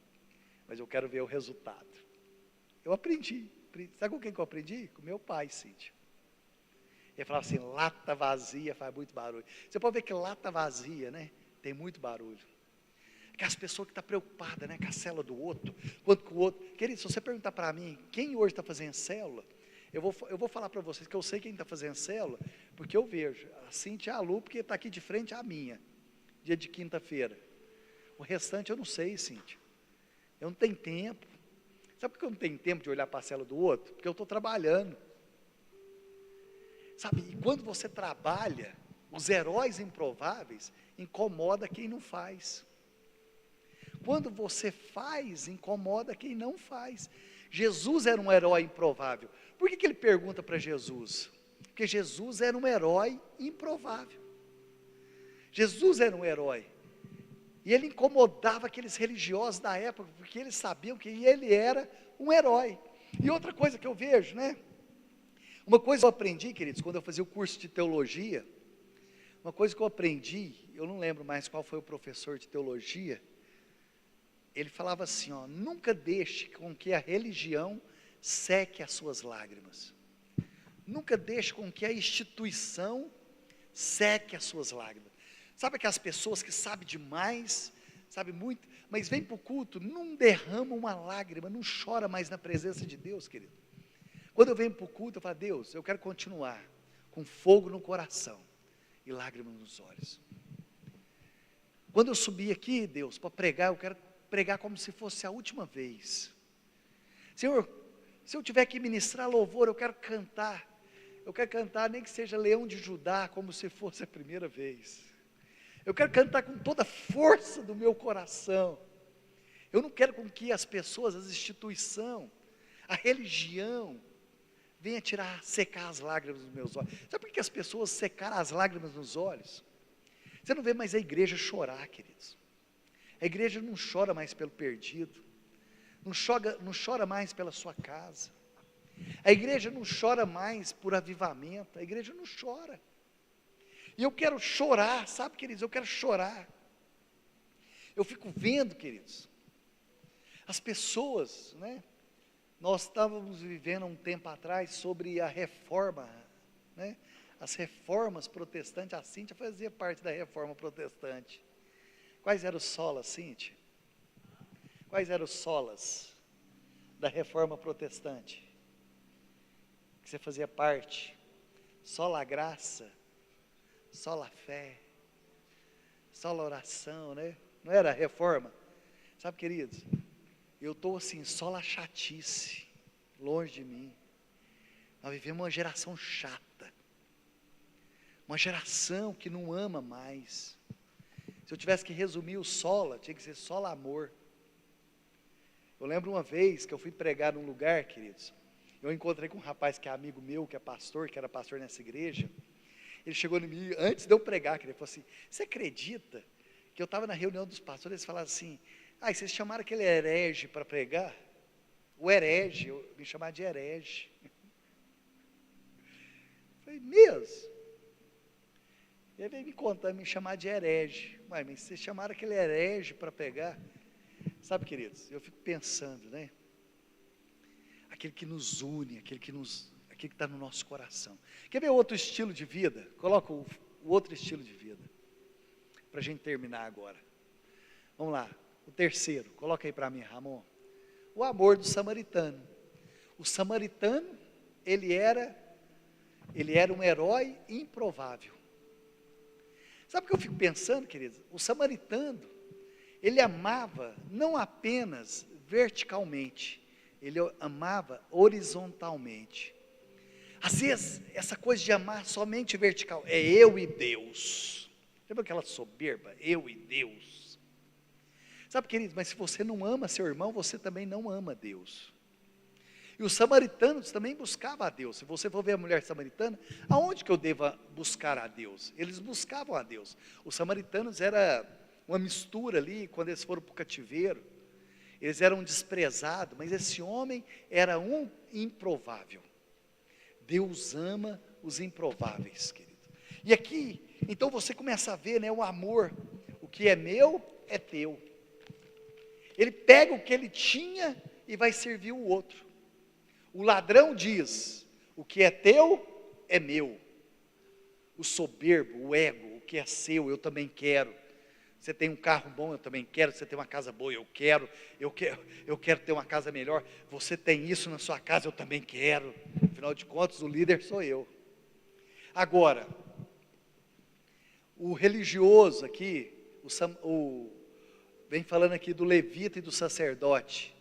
Mas eu quero ver o resultado. Eu aprendi. Sabe com quem que eu aprendi? Com meu pai, Cíntia. Ele falava assim, lata vazia faz muito barulho. Você pode ver que lata vazia, né? Tem muito barulho. Aquelas pessoas que estão preocupadas, né? Com a célula do outro. Quanto que o outro... Querido, se você perguntar para mim, quem hoje está fazendo célula, eu vou falar para vocês que eu sei quem está fazendo célula, porque eu vejo. A Cíntia e a Lu, porque está aqui de frente à minha. Dia de quinta-feira. O restante eu não sei, Cíntia. Eu não tenho tempo. Sabe por que eu não tenho tempo de olhar para a célula do outro? Porque eu estou trabalhando. Sabe, e quando você trabalha, os heróis improváveis incomoda quem não faz. Quando você faz, incomoda quem não faz. Jesus era um herói improvável. Por que ele pergunta para Jesus? Porque Jesus era um herói improvável. Jesus era um herói. E ele incomodava aqueles religiosos da época, porque eles sabiam que ele era um herói. E outra coisa que eu vejo, né? Uma coisa que eu aprendi, queridos, quando eu fazia o curso de teologia, uma coisa que eu aprendi, eu não lembro mais qual foi o professor de teologia, ele falava assim, ó, nunca deixe com que a religião seque as suas lágrimas. Nunca deixe com que a instituição seque as suas lágrimas. Sabe aquelas pessoas que sabem demais, sabem muito, mas vem para o culto, não derrama uma lágrima, não chora mais na presença de Deus, querido. Quando eu venho para o culto, eu falo, Deus, eu quero continuar com fogo no coração e lágrimas nos olhos. Quando eu subir aqui, Deus, para pregar, eu quero pregar como se fosse a última vez. Senhor, se eu tiver que ministrar louvor, eu quero cantar nem que seja Leão de Judá, como se fosse a primeira vez. Eu quero cantar com toda a força do meu coração. Eu não quero com que as pessoas, as instituições, a religião, venha secar as lágrimas dos meus olhos. Sabe por que as pessoas secaram as lágrimas nos olhos? Você não vê mais a igreja chorar, queridos. A igreja não chora mais pelo perdido, não chora mais pela sua casa. A igreja não chora mais por avivamento, a igreja não chora. E eu quero chorar, sabe, queridos, eu quero chorar. Eu fico vendo, queridos, as pessoas, né? Nós estávamos vivendo um tempo atrás sobre a reforma, né? As reformas protestantes, a Cíntia fazia parte da reforma protestante. Quais eram os solas, Cíntia? Quais eram os solas da reforma protestante? Que você fazia parte? Sola a graça, sola a fé, sola a oração, né? Não era a reforma? Sabe, queridos, eu estou assim, sola a chatice, longe de mim. Nós vivemos uma geração chata, uma geração que não ama mais. Se eu tivesse que resumir o sola, tinha que ser sola amor. Eu lembro uma vez que eu fui pregar num lugar, queridos, eu encontrei com um rapaz que é amigo meu, que é pastor, que era pastor nessa igreja. Ele chegou em mim, antes de eu pregar, ele falou assim, você acredita que eu estava na reunião dos pastores, eles falaram assim, vocês chamaram aquele herege para pregar? O herege, me chamaram de herege. Eu falei, mesmo? Ele veio me contar, me chamar de herege. Mas vocês chamaram aquele herege para pregar? Sabe, queridos, eu fico pensando, né? Aquele que nos une, aquele que está no nosso coração. Quer ver outro estilo de vida? Coloca o outro estilo de vida, para a gente terminar agora. Vamos lá, o terceiro, coloca aí para mim, Ramon. O amor do samaritano. O samaritano, ele era um herói improvável. Sabe o que eu fico pensando, queridos? O samaritano, ele amava não apenas verticalmente, ele amava horizontalmente. Às vezes, essa coisa de amar somente vertical, é eu e Deus. Lembra aquela soberba? Eu e Deus. Sabe, queridos, mas se você não ama seu irmão, você também não ama Deus. E os samaritanos também buscavam a Deus. Se você for ver a mulher samaritana, aonde que eu devo buscar a Deus? Eles buscavam a Deus. Os samaritanos era uma mistura ali, quando eles foram para o cativeiro, eles eram desprezados, mas esse homem era um improvável. Deus ama os improváveis, querido. E aqui, então você começa a ver, né, o amor, o que é meu, é teu. Ele pega o que ele tinha e vai servir o outro. O ladrão diz, o que é teu, é meu. O soberbo, o ego, o que é seu, eu também quero. Você tem um carro bom, eu também quero. Você tem uma casa boa, eu quero ter uma casa melhor. Você tem isso na sua casa, eu também quero. Afinal de contas, o líder sou eu. Agora, o religioso aqui, vem falando aqui do levita e do sacerdote.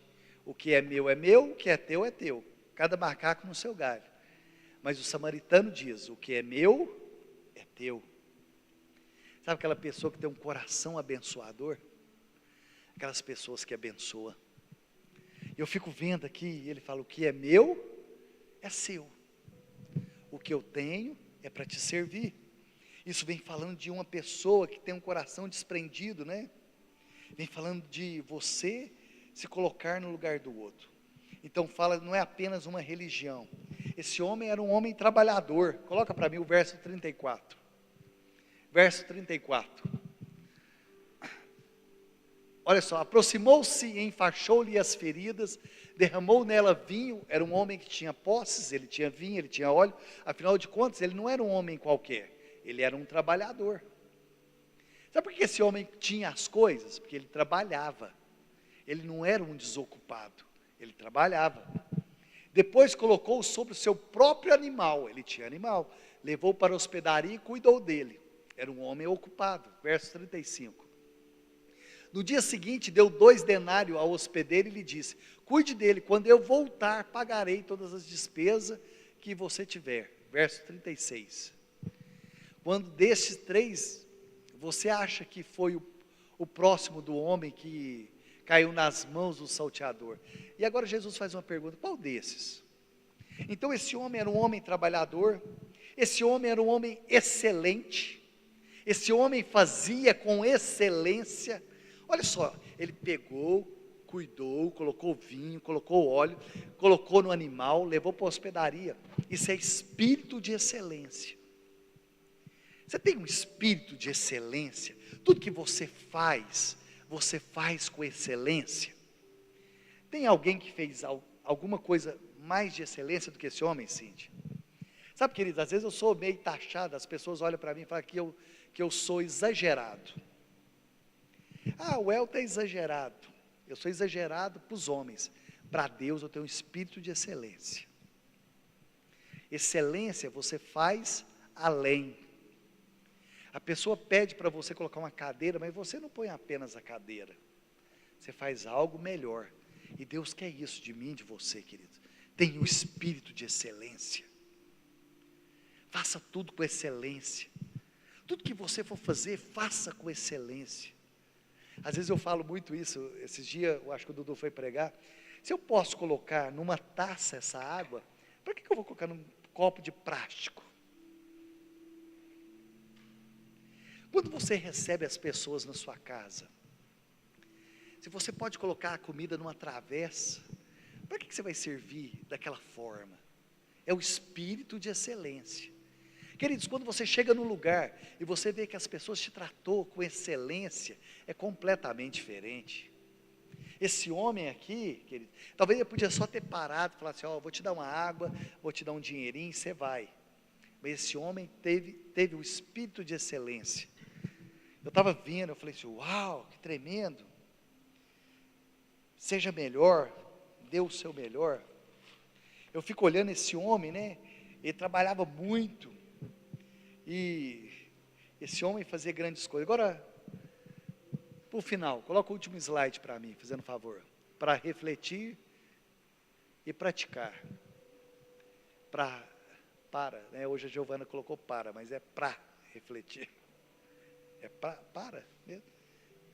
O que é meu, o que é teu, cada macaco no seu galho. Mas o samaritano diz, o que é meu, é teu. Sabe aquela pessoa que tem um coração abençoador? Aquelas pessoas que abençoam. Eu fico vendo aqui, ele fala, o que é meu, é seu. O que eu tenho é para te servir. Isso vem falando de uma pessoa que tem um coração desprendido, né? Vem falando de você se colocar no lugar do outro. Então fala, não é apenas uma religião. Esse homem era um homem trabalhador. Coloca para mim o verso 34. Verso 34. Olha só, aproximou-se e enfaixou-lhe as feridas, derramou nela vinho. Era um homem que tinha posses, ele tinha vinho, ele tinha óleo. Afinal de contas, ele não era um homem qualquer, ele era um trabalhador. Sabe por que esse homem tinha as coisas? Porque ele trabalhava. Ele não era um desocupado, ele trabalhava. Depois colocou sobre o seu próprio animal, ele tinha animal, levou para a hospedaria e cuidou dele. Era um homem ocupado. Verso 35. No dia seguinte, deu 2 denários ao hospedeiro e lhe disse, cuide dele, quando eu voltar, pagarei todas as despesas que você tiver. Verso 36. Quando destes 3, você acha que foi o próximo do homem que caiu nas mãos do salteador? E agora Jesus faz uma pergunta, qual desses? Então esse homem era um homem trabalhador, esse homem era um homem excelente, esse homem fazia com excelência. Olha só, ele pegou, cuidou, colocou vinho, colocou óleo, colocou no animal, levou para a hospedaria. Isso é espírito de excelência. Você tem um espírito de excelência? Tudo que você faz com excelência? Tem alguém que fez alguma coisa mais de excelência do que esse homem, Cíntia? Sabe, queridos, às vezes eu sou meio taxado, as pessoas olham para mim e falam que eu sou exagerado. Ah, o Elton é exagerado. Eu sou exagerado para os homens. Para Deus eu tenho um espírito de excelência. Excelência você faz além. A pessoa pede para você colocar uma cadeira, mas você não põe apenas a cadeira. Você faz algo melhor. E Deus quer isso de mim, de você, querido. Tenha um espírito de excelência. Faça tudo com excelência. Tudo que você for fazer, faça com excelência. Às vezes eu falo muito isso, esses dias, eu acho que o Dudu foi pregar, se eu posso colocar numa taça essa água, para que eu vou colocar num copo de plástico? Quando você recebe as pessoas na sua casa, se você pode colocar a comida numa travessa, para que você vai servir daquela forma? É o espírito de excelência. Queridos, quando você chega num lugar e você vê que as pessoas te tratou com excelência, é completamente diferente. Esse homem aqui, querido, talvez ele podia só ter parado e falar assim, vou te dar uma água, vou te dar um dinheirinho, você vai. Mas esse homem teve o espírito de excelência. Eu estava vendo, eu falei assim, uau, que tremendo. Seja melhor, dê o seu melhor. Eu fico olhando esse homem, né, ele trabalhava muito. E esse homem fazia grandes coisas. Agora, por final, coloca o último slide para mim, fazendo favor. Para refletir e praticar. Né? Hoje a Giovana colocou para, mas é para refletir. É para mesmo?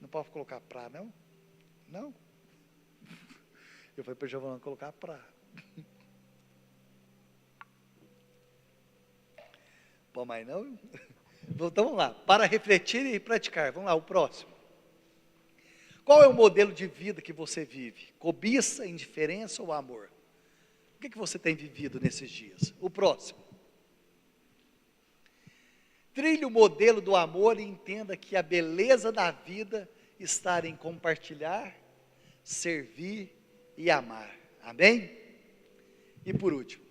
Não pode colocar para, não? Não? Eu falei para a Giovana colocar para. Pô, mas não? Então vamos lá, para refletir e praticar. Vamos lá, o próximo. Qual é o modelo de vida que você vive? Cobiça, indiferença ou amor? O que você tem vivido nesses dias? O próximo. Trilhe o modelo do amor e entenda que a beleza da vida está em compartilhar, servir e amar. Amém? E por último,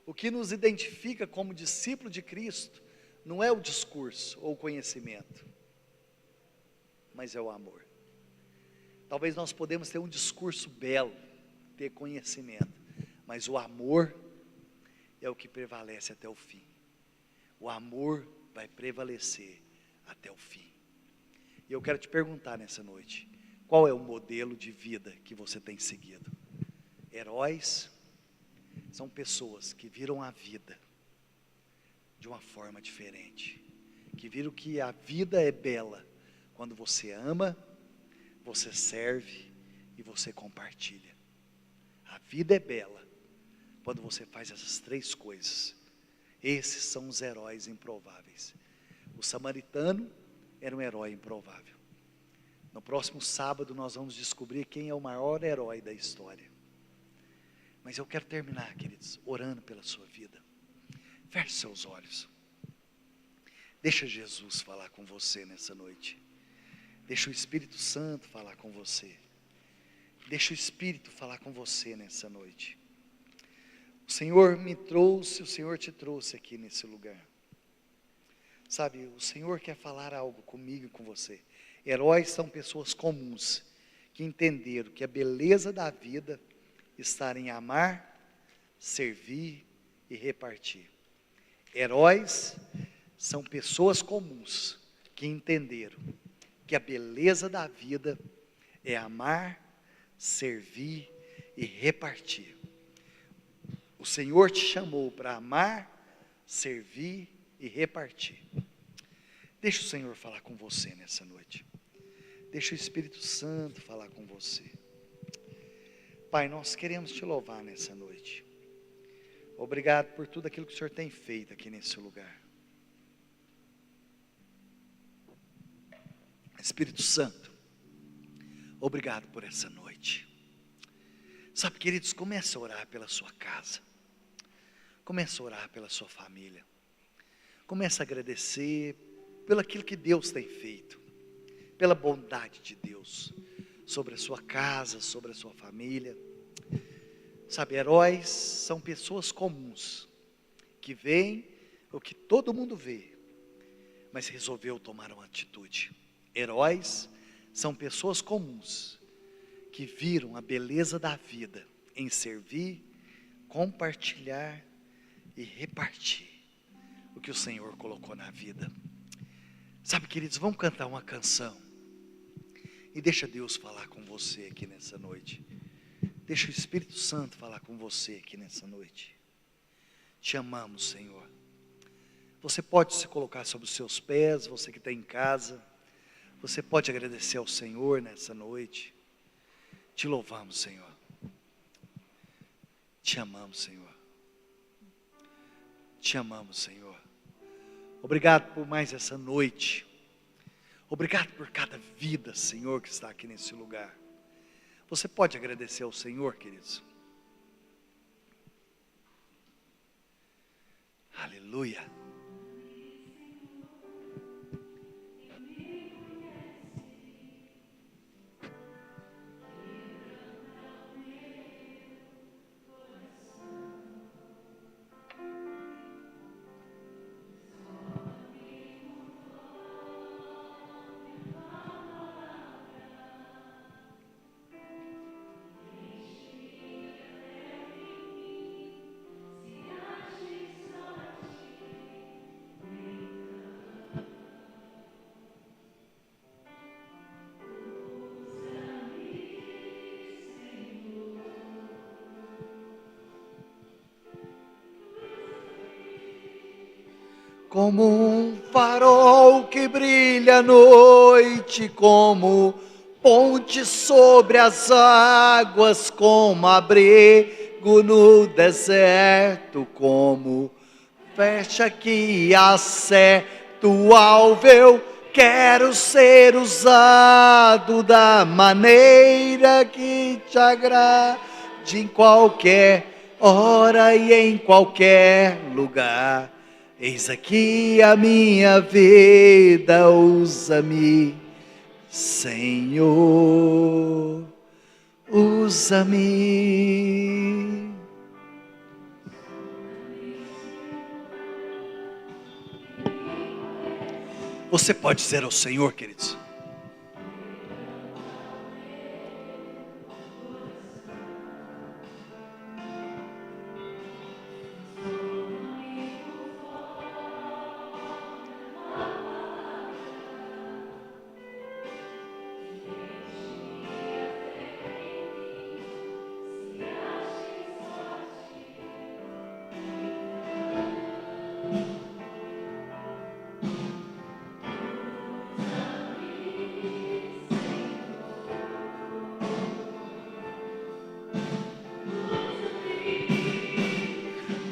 o que nos identifica como discípulo de Cristo não é o discurso ou o conhecimento, mas é o amor. Talvez nós podemos ter um discurso belo, ter conhecimento, mas o amor é o que prevalece até o fim. O amor vai prevalecer até o fim. E eu quero te perguntar nessa noite, Qual é o modelo de vida que você tem seguido? Heróis são pessoas que viram a vida de uma forma diferente, que viram que a vida é bela quando você ama, você serve e você compartilha. A vida é bela quando você faz essas três coisas. Esses são os heróis improváveis. O samaritano era um herói improvável. No próximo sábado nós vamos descobrir quem é o maior herói da história. Mas eu quero terminar, queridos, orando pela sua vida. Feche seus olhos. Deixa Jesus falar com você nessa noite. Deixa o Espírito Santo falar com você. Deixa o Espírito falar com você nessa noite. O Senhor me trouxe, o Senhor te trouxe aqui nesse lugar. Sabe, o Senhor quer falar algo comigo e com você. Heróis são pessoas comuns, que entenderam que a beleza da vida está em amar, servir e repartir. Heróis são pessoas comuns, que entenderam que a beleza da vida é amar, servir e repartir. O Senhor te chamou para amar, servir e repartir. Deixa o Senhor falar com você nessa noite. Deixa o Espírito Santo falar com você. Pai, nós queremos te louvar nessa noite. Obrigado por tudo aquilo que o Senhor tem feito aqui nesse lugar. Espírito Santo, obrigado por essa noite. Sabe, queridos, comece a orar pela sua casa. Comece a orar pela sua família. Comece a agradecer pelo aquilo que Deus tem feito, pela bondade de Deus sobre a sua casa, sobre a sua família. Sabe, heróis são pessoas comuns, que veem o que todo mundo vê, mas resolveu tomar uma atitude. Heróis são pessoas comuns, que viram a beleza da vida em servir, compartilhar e repartir o que o Senhor colocou na vida. Sabe, queridos, vamos cantar uma canção e deixa Deus falar com você aqui nessa noite. Deixa o Espírito Santo falar com você aqui nessa noite. Te amamos, Senhor. Você pode se colocar sobre os seus pés, você que está em casa. Você pode agradecer ao Senhor nessa noite. Te louvamos, Senhor. Te amamos, Senhor. Te amamos, Senhor. Obrigado por mais essa noite. Obrigado por cada vida, Senhor, que está aqui nesse lugar. Você pode agradecer ao Senhor, queridos? Aleluia. Como um farol que brilha à noite, como ponte sobre as águas, como abrigo no deserto, como flecha que acerta o alvo. Eu quero ser usado da maneira que te agrade, em qualquer hora e em qualquer lugar. Eis aqui a minha vida, usa-me, Senhor, usa-me. Você pode dizer ao Senhor, queridos?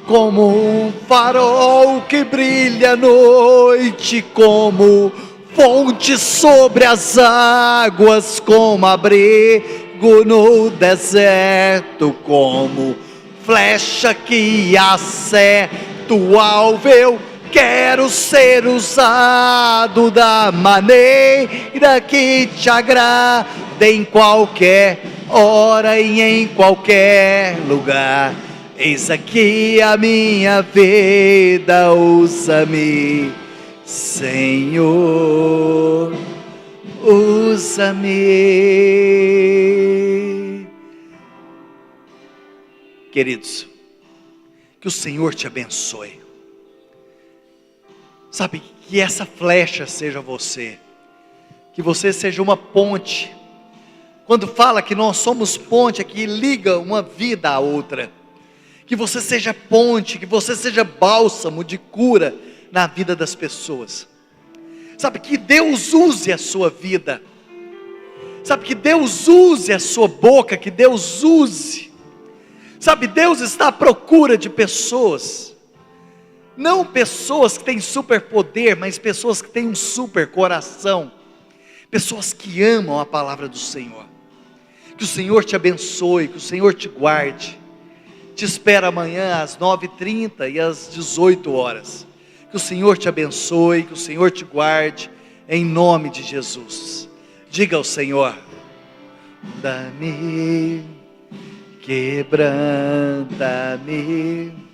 como um farol que brilha à noite, como fonte sobre as águas, como abrigo no deserto, como flecha que acerta o alvo. Eu quero ser usado da maneira que te agrada, em qualquer hora e em qualquer lugar. Eis aqui a minha vida, usa-me, Senhor, usa-me. Queridos, que o Senhor te abençoe. Sabe, que essa flecha seja você, que você seja uma ponte. Quando fala que nós somos ponte, que liga uma vida à outra, que você seja ponte, que você seja bálsamo de cura na vida das pessoas. Sabe, que Deus use a sua vida, sabe, que Deus use a sua boca, que Deus use, sabe, Deus está à procura de pessoas, não pessoas que têm superpoder, mas pessoas que têm um super coração, pessoas que amam a palavra do Senhor. Que o Senhor te abençoe, que o Senhor te guarde. Te espero amanhã às 9h30 e às 18 horas. Que o Senhor te abençoe, que o Senhor te guarde, em nome de Jesus. Diga ao Senhor: dá-me, quebranta-me.